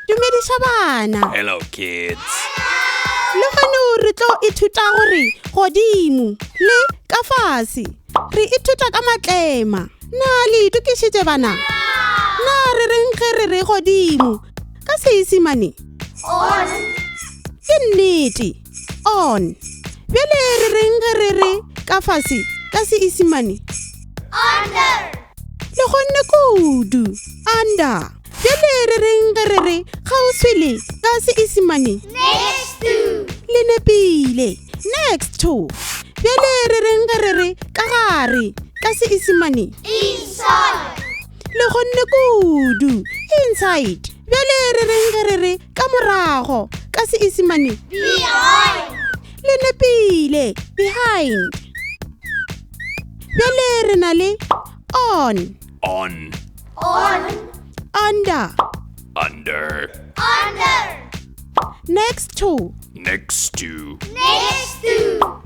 dumedisa bana. Hello, kids. Le gane re tlo ithuta gore godimo le ka fase. Re ithuta ka matlema. Na le itukišitše bana? Na re reng ge re re godimo? Ka Seesimane? On. Ke nnete. On. Bjale re reng ge re re ka fase ka Seesimane? Under. Le gonne kudu. Under. Bjale re reng ge re re kgauswi le ka Seesimane? Next to. Le nepile. Next to. Bjale re reng ge re re ka gare ka Seesimane? Inside. Le gonne kudu. Inside. Bjale re reng ge re re ka morago ka Seesimane? Behind. Le nepile. Behind. Bjale re na le on. On. On. Under. Under. Under. Next to. Next to. Next to.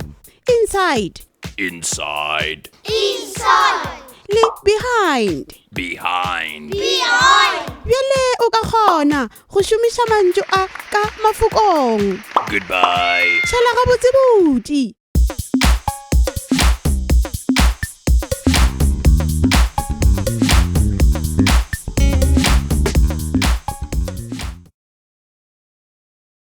Inside. Inside. Inside. Le behind. Behind. Behind. Bjale o ka kgona go šomiša mantšu a ka mafokong. Goodbye. Šala gabotse bodi.